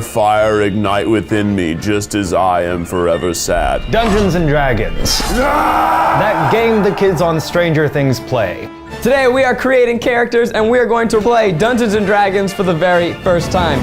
Fire ignite within me, just as I am forever sad. Dungeons and Dragons. That game the kids on Stranger Things play. Today we are creating characters and we are going to play Dungeons and Dragons for the very first time.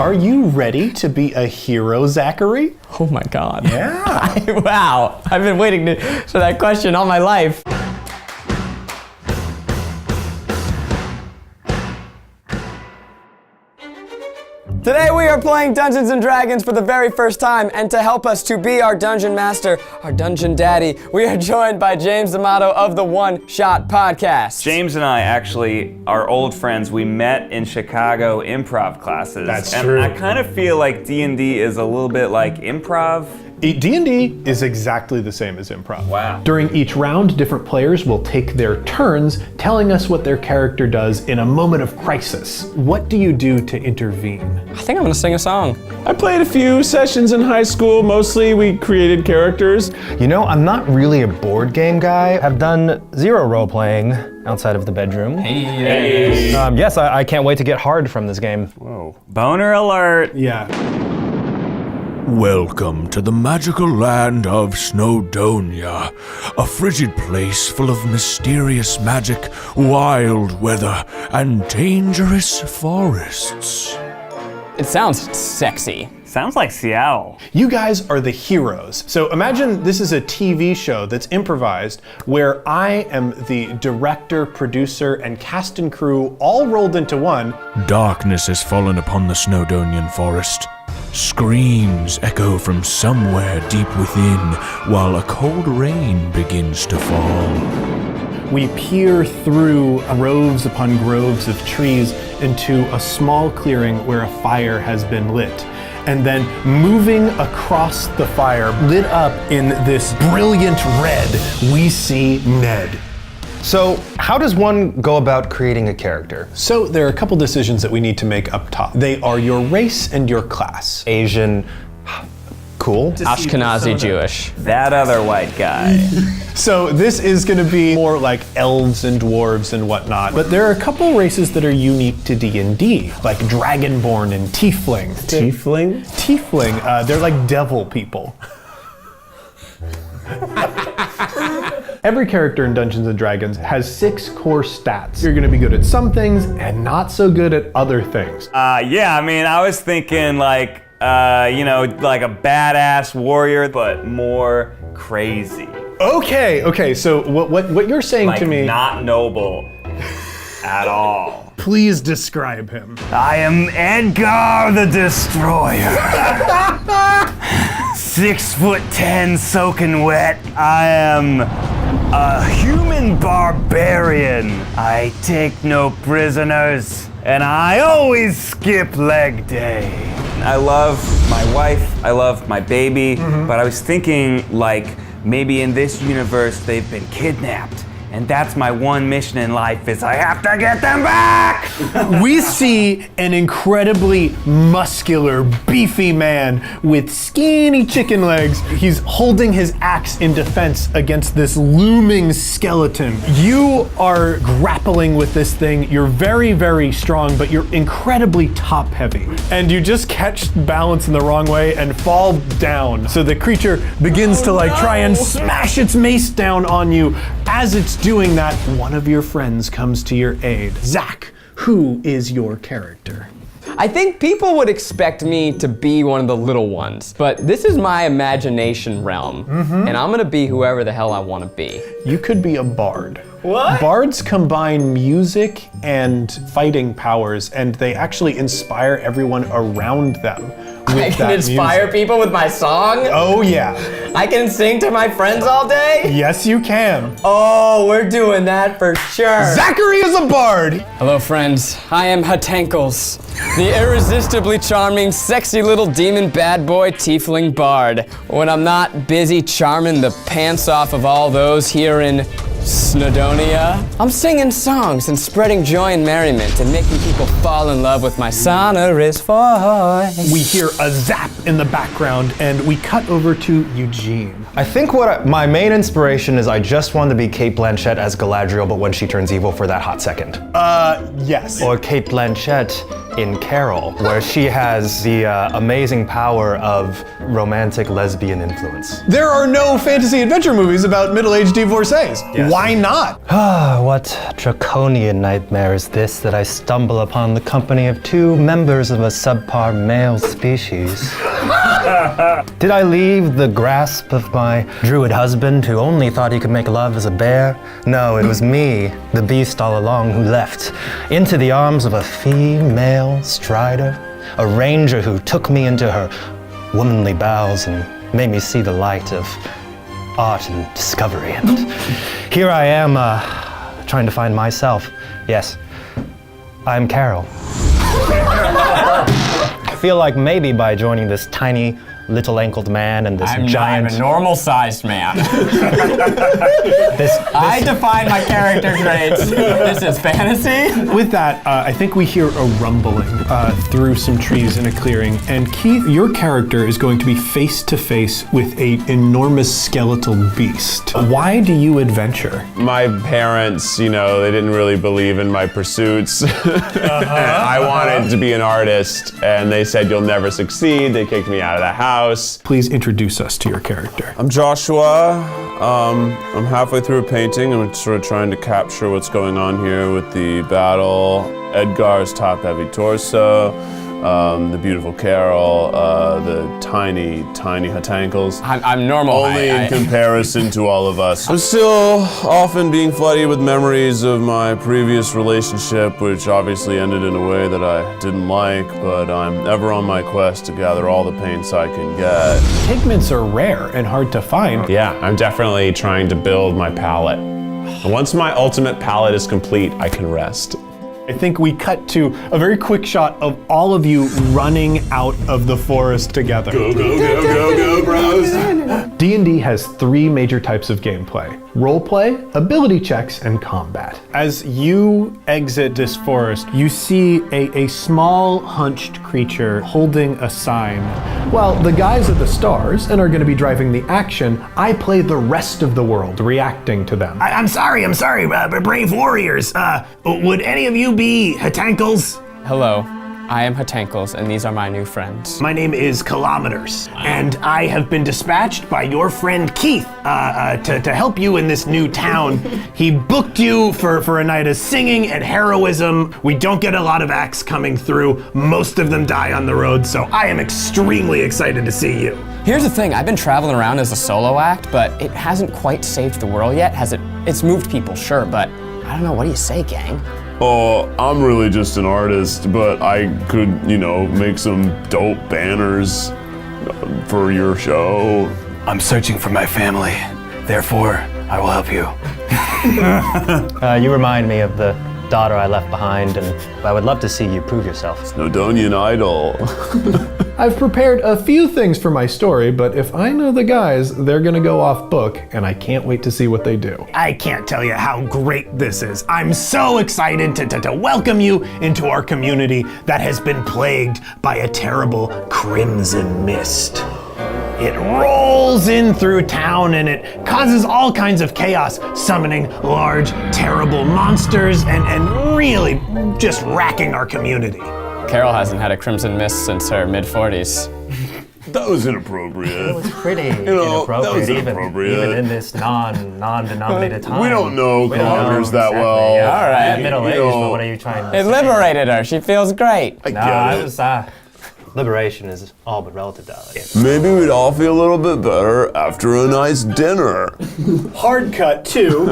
Are you ready to be a hero, Zachary? Oh my God. Yeah. Wow, I've been waiting for that question all my life. Today we are playing Dungeons and Dragons for the very first time, and to help us to be our dungeon master, our dungeon daddy, we are joined by James D'Amato of the One Shot Podcast. James and I actually are old friends. We met in Chicago improv classes. That's and true. I kind of feel like D&D is a little bit like improv. D&D is exactly the same as improv. Wow. During each round, different players will take their turns telling us what their character does in a moment of crisis. What do you do to intervene? I think I'm gonna sing a song. I played a few sessions in high school. Mostly we created characters. You know, I'm not really a board game guy. I've done 0 role-playing outside of the bedroom. Yes, I can't wait to get hard from this game. Whoa. Boner alert. Yeah. Welcome to the magical land of Snowdonia, a frigid place full of mysterious magic, wild weather, and dangerous forests. It sounds sexy. Sounds like Seattle. You guys are the heroes. So imagine this is a TV show that's improvised where I am the director, producer, and cast and crew all rolled into one. Darkness has fallen upon the Snowdonian forest. Screams echo from somewhere deep within, while a cold rain begins to fall. We peer through groves upon groves of trees into a small clearing where a fire has been lit. And then moving across the fire, lit up in this brilliant red, we see Ned. So, how does one go about creating a character? So there are a couple decisions that we need to make up top. They are your race and your class. Asian, cool. Ashkenazi Jewish. That other white guy. So this is going to be more like elves and dwarves and whatnot. But there are a couple races that are unique to D&D, like Dragonborn and Tiefling. Tiefling? Tiefling, they're like devil people. Every character in Dungeons and Dragons has 6 core stats. You're gonna be good at some things and not so good at other things. Yeah, I mean, I was thinking like, like a badass warrior, but more crazy. Okay, so what you're saying Like to me, not noble at all. please describe him. I am Edgar the Destroyer. 6'10", soaking wet. I am a human barbarian. I take no prisoners, and I always skip leg day. I love my wife, I love my baby, but I was thinking like maybe in this universe they've been kidnapped. And that's my one mission in life is I have to get them back! We see an incredibly muscular, beefy man with skinny chicken legs. He's holding his axe in defense against this looming skeleton. You are grappling with this thing. You're very, very strong, but you're incredibly top heavy. And you just catch balance in the wrong way and fall down. So the creature begins to try and smash its mace down on you. As it's doing that, one of your friends comes to your aid. Zach, who is your character? I think people would expect me to be one of the little ones, but this is my imagination realm, and I'm gonna be whoever the hell I wanna be. You could be a bard. What? Bards combine music and fighting powers, and they actually inspire everyone around them. I can inspire people with my song? Oh yeah. I can sing to my friends all day? Yes, you can. Oh, we're doing that for sure. Zachary is a bard. Hello, friends. I am Hatankles, the irresistibly charming, sexy little demon bad boy tiefling bard. When I'm not busy charming the pants off of all those here in Snowdonia, I'm singing songs and spreading joy and merriment and making people fall in love with my sonorous voice. We hear a zap in the background, and we cut over to Eugene. I think my main inspiration is I just wanted to be Cate Blanchett as Galadriel, but when she turns evil for that hot second. Yes. Or Cate Blanchett in Carol, where she has the amazing power of romantic lesbian influence. There are no fantasy adventure movies about middle-aged divorcees. Yes. Why not? Ah, what draconian nightmare is this that I stumble upon the company of two members of a subpar male species? Did I leave the grasp of my druid husband who only thought he could make love as a bear? No, it was me, the beast all along, who left into the arms of a female strider, a ranger who took me into her womanly bowels and made me see the light of art and discovery. And here I am, trying to find myself. Yes, I'm Carol. I feel like maybe by joining this tiny, little-ankled man and this giant... I'm a normal-sized man. I define my character traits. This is fantasy. With that, I think we hear a rumbling through some trees in a clearing, and Keith, your character is going to be face-to-face with an enormous skeletal beast. Why do you adventure? My parents, they didn't really believe in my pursuits. I wanted to be an artist, and they said, "You'll never succeed." They kicked me out of the house. Please introduce us to your character. I'm Joshua. I'm halfway through a painting. I'm sort of trying to capture what's going on here with the battle, Edgar's top-heavy torso, the beautiful Carol, the tiny Hatankles. I'm normal. Only in comparison to all of us. I'm still often being flooded with memories of my previous relationship, which obviously ended in a way that I didn't like, but I'm ever on my quest to gather all the paints I can get. Pigments are rare and hard to find. Yeah, I'm definitely trying to build my palette. Once my ultimate palette is complete, I can rest. I think we cut to a very quick shot of all of you running out of the forest together. Go, bros! D&D has three major types of gameplay: roleplay, ability checks, and combat. As you exit this forest, you see a small, hunched creature holding a sign. Well, the guys at the stars and are going to be driving the action. I play the rest of the world, reacting to them. I'm sorry, brave warriors. Would any of you be Hatankles? Hello, I am Hatankles, and these are my new friends. My name is Kilometers, and I have been dispatched by your friend Keith to help you in this new town. He booked you for a night of singing and heroism. We don't get a lot of acts coming through. Most of them die on the road, so I am extremely excited to see you. Here's the thing, I've been traveling around as a solo act, but it hasn't quite saved the world yet, has it? It's moved people, sure, but I don't know, what do you say, gang? Oh, I'm really just an artist, but I could, make some dope banners for your show. I'm searching for my family. Therefore, I will help you. You remind me of the daughter I left behind, and I would love to see you prove yourself. Snowdonian idol. I've prepared a few things for my story, but if I know the guys, they're gonna go off book, and I can't wait to see what they do. I can't tell you how great this is. I'm so excited to welcome you into our community that has been plagued by a terrible crimson mist. It rolls in through town and it causes all kinds of chaos, summoning large, terrible monsters and really just racking our community. Carol hasn't had a crimson mist since her mid-40s. That was inappropriate. It was pretty that was inappropriate, even in this non-denominated time. We don't know Kilometers that well. Yeah. All right. I'm middle-aged, but what are you trying to It say? liberated her, she feels great. Liberation is all but relative to others. Maybe we'd all feel a little bit better after a nice dinner. Hard cut too.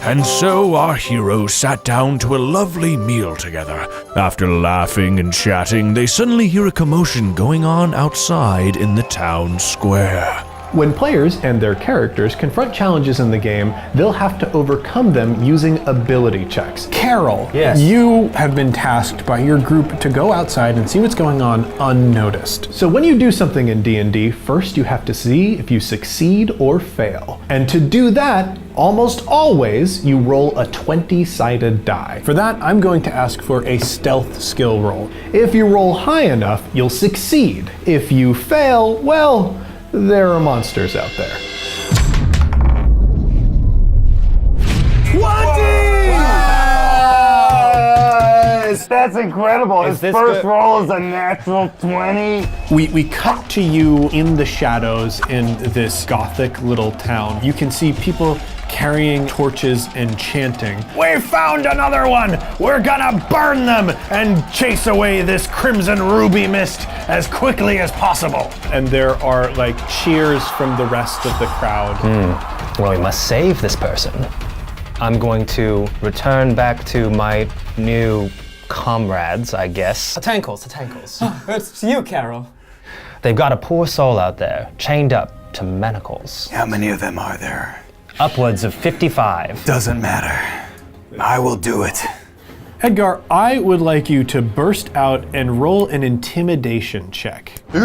And so our heroes sat down to a lovely meal together. After laughing and chatting, they suddenly hear a commotion going on outside in the town square. When players and their characters confront challenges in the game, they'll have to overcome them using ability checks. Carol, Yes. You have been tasked by your group to go outside and see what's going on unnoticed. So when you do something in D&D, first you have to see if you succeed or fail. And to do that, almost always you roll a 20-sided die. For that, I'm going to ask for a stealth skill roll. If you roll high enough, you'll succeed. If you fail, well, there are monsters out there. 20! That's incredible. His this first good? roll is a natural 20. We cut to you in the shadows in this gothic little town. You can see people carrying torches and chanting. We found another one! We're gonna burn them and chase away this crimson ruby mist as quickly as possible. And there are like cheers from the rest of the crowd. Well, we must save this person. I'm going to return back to my new comrades, I guess. Tankles. It's you, Carol. They've got a poor soul out there, chained up to manacles. How many of them are there? Upwards of 55. Doesn't matter. I will do it. Edgar, I would like you to burst out and roll an intimidation check. 3.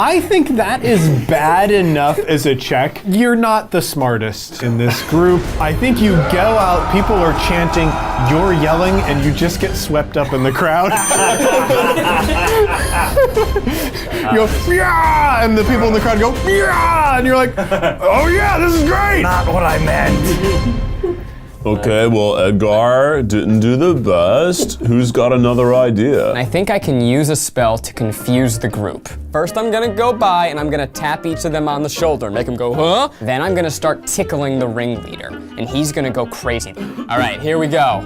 I think that is bad enough as a check. You're not the smartest in this group. I think you go out, people are chanting, you're yelling, and you just get swept up in the crowd. You go, yeah, and the people in the crowd go, yeah, and you're like, oh yeah, this is great. Not what I meant. Okay, well, Edgar didn't do the best. Who's got another idea? I think I can use a spell to confuse the group. First, I'm gonna go by and I'm gonna tap each of them on the shoulder, make them go, huh? Then I'm gonna start tickling the ringleader, and he's gonna go crazy. All right, here we go.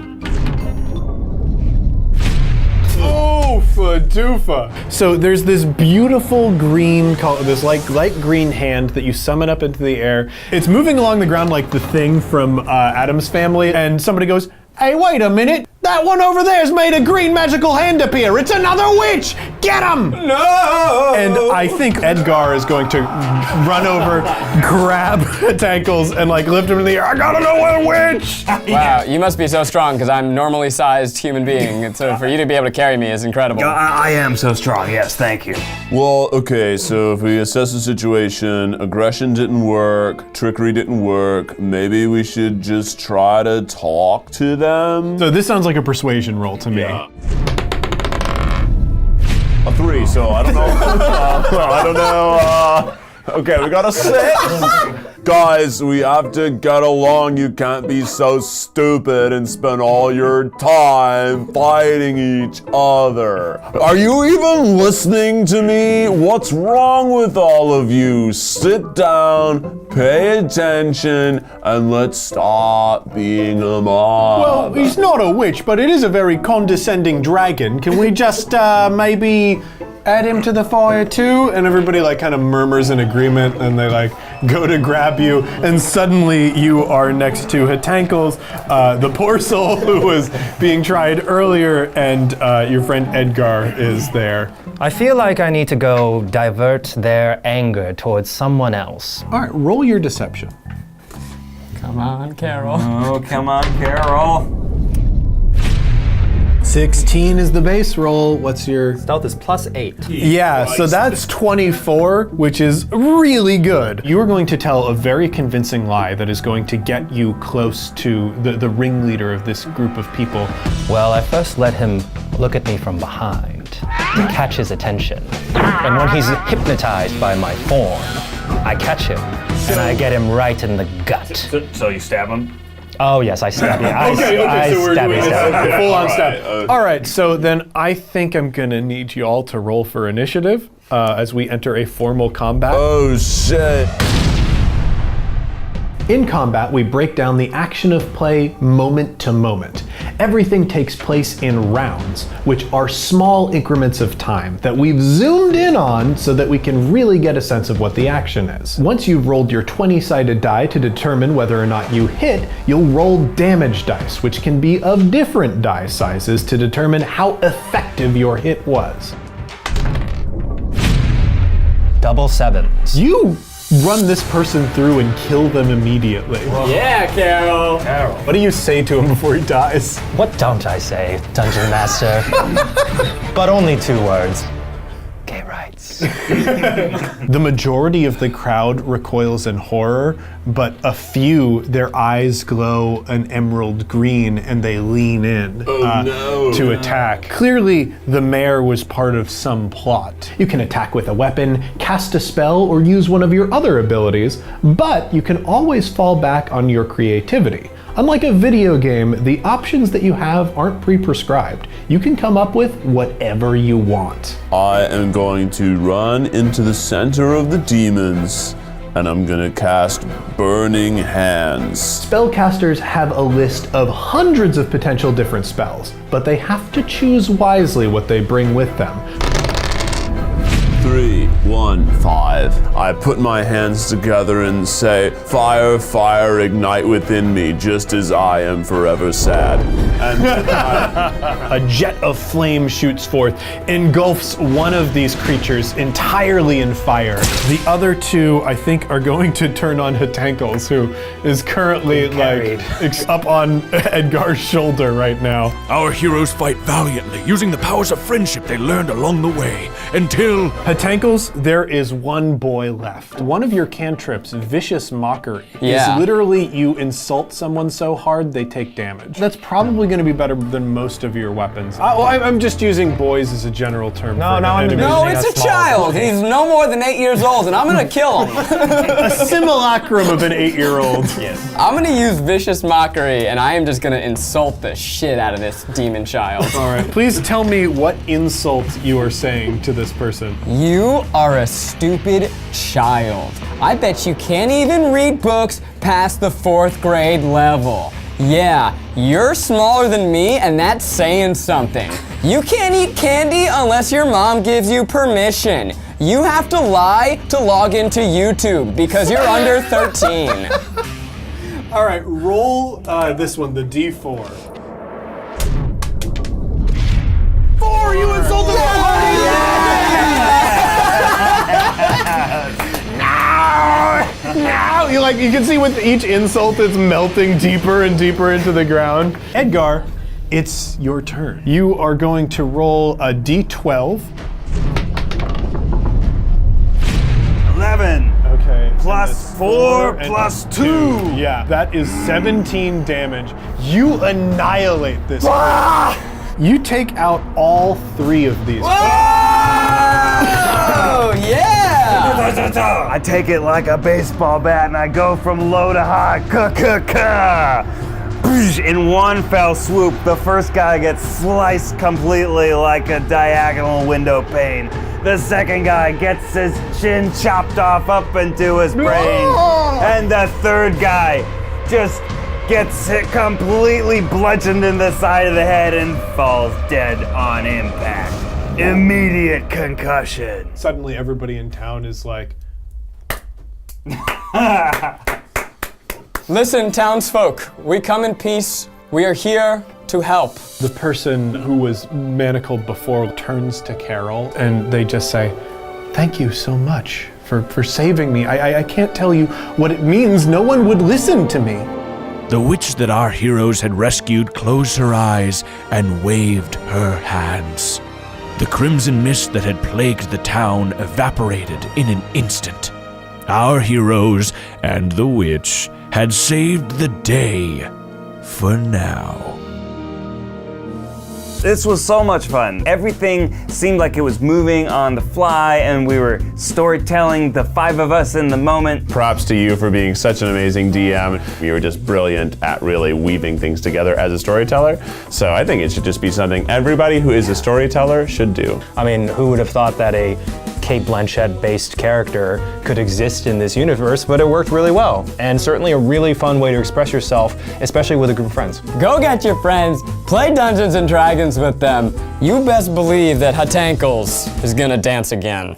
Oofa doofa. So there's this beautiful green, this like light green hand that you summon up into the air. It's moving along the ground like the Thing from Addams Family, and somebody goes, hey, wait a minute. That one over there's made a green magical hand appear. It's another witch. Get him! No! And I think Edgar is going to run over, grab Tankles, and like lift him in the air. I gotta know where the witch! Wow, you must be so strong because I'm normally sized human being. And so for you to be able to carry me is incredible. I am so strong, yes, thank you. Well, okay, so if we assess the situation, aggression didn't work, trickery didn't work, maybe we should just try to talk to them? So this sounds like a persuasion roll to me. A 3, so I don't know. I don't know. Okay, we got a 6. Guys, we have to get along. You can't be so stupid and spend all your time fighting each other. Are you even listening to me? What's wrong with all of you? Sit down, pay attention, and let's stop being a mob. Well, he's not a witch, but it is a very condescending dragon. Can we just maybe add him to the fire too? And everybody like kind of murmurs in agreement, and they like go to grab you, and suddenly you are next to Hatankles, the poor soul who was being tried earlier, and your friend Edgar is there. I feel like I need to go divert their anger towards someone else. All right, roll your deception. Come on, Carol. Oh, come on, Carol. 16 is the base roll. What's your... Stealth is +8. Yeah, so that's 24, which is really good. You are going to tell a very convincing lie that is going to get you close to the ringleader of this group of people. Well, I first let him look at me from behind to catch his attention. And when he's hypnotized by my form, I catch him and I get him right in the gut. So you stab him? Oh yes, I stab you. I stab. Full on stab. All right, so then I think I'm gonna need you all to roll for initiative as we enter a formal combat. Oh shit. In combat, we break down the action of play moment to moment. Everything takes place in rounds, which are small increments of time that we've zoomed in on so that we can really get a sense of what the action is. Once you've rolled your 20-sided die to determine whether or not you hit, you'll roll damage dice, which can be of different die sizes to determine how effective your hit was. Double 7s. You run this person through and kill them immediately. Yeah, Carol. What do you say to him before he dies? What don't I say, Dungeon Master? But only 2 words. Gay rights. The majority of the crowd recoils in horror, but a few, their eyes glow an emerald green and they lean in to attack. Clearly, the mayor was part of some plot. You can attack with a weapon, cast a spell, or use one of your other abilities, but you can always fall back on your creativity. Unlike a video game, the options that you have aren't pre-prescribed. You can come up with whatever you want. I am going to run into the center of the demons, and I'm gonna cast Burning Hands. Spellcasters have a list of hundreds of potential different spells, but they have to choose wisely what they bring with them. 3, 1, 5. I put my hands together and say, fire, fire, ignite within me, just as I am forever sad. And A jet of flame shoots forth, engulfs one of these creatures entirely in fire. The other two, I think, are going to turn on Hatankles, who is currently up on Edgar's shoulder right now. Our heroes fight valiantly, using the powers of friendship they learned along the way, until... Hatankles, there is one boy left. One of your cantrips, Vicious Mockery, Yeah. is literally you insult someone so hard they take damage. That's probably going to be better than most of your weapons. I'm just using boys as a general term. No, it's a child. He's no more than 8 years old, and I'm gonna kill him. A simulacrum of an 8-year-old. I'm gonna use Vicious Mockery, and I am just gonna insult the shit out of this demon child. All right, please tell me what insult you are saying to this person. You are a stupid child. I bet you can't even read books past the 4th grade level. Yeah, you're smaller than me, and that's saying something. You can't eat candy unless your mom gives you permission. You have to lie to log into YouTube because you're under 13. All right, roll this one, the D4. 4, you insulted our party! No! You can see with each insult it's melting deeper and deeper into the ground. Edgar, it's your turn. You are going to roll a D12. 11. Okay. Plus 4 and plus 2. Yeah, that is 17 damage. You annihilate this. You take out all 3 of these. Oh, yeah! I take it like a baseball bat and I go from low to high. Ka-ka-ka! In one fell swoop, the first guy gets sliced completely like a diagonal window pane. The second guy gets his chin chopped off up into his brain. And the third guy just gets hit completely bludgeoned in the side of the head and falls dead on impact. Immediate concussion. Suddenly everybody in town is like, Listen, townsfolk, we come in peace. We are here to help. the person who was manacled before turns to Carol and they just say, thank you so much for saving me. I can't tell you what it means. No one would listen to me. The witch that our heroes had rescued closed her eyes and waved her hands. The crimson mist that had plagued the town evaporated in an instant. Our heroes and the witch had saved the day for now. This was so much fun. Everything seemed like it was moving on the fly and we were storytelling, the 5 of us in the moment. props to you for being such an amazing DM. You were just brilliant at really weaving things together as a storyteller. So I think it should just be something everybody who is a storyteller should do. I mean, who would have thought that a Kate Blanchett-based character could exist in this universe, but it worked really well. And certainly a really fun way to express yourself, especially with a group of friends. Go get your friends, play Dungeons and Dragons with them. You best believe that Hatankles is gonna dance again.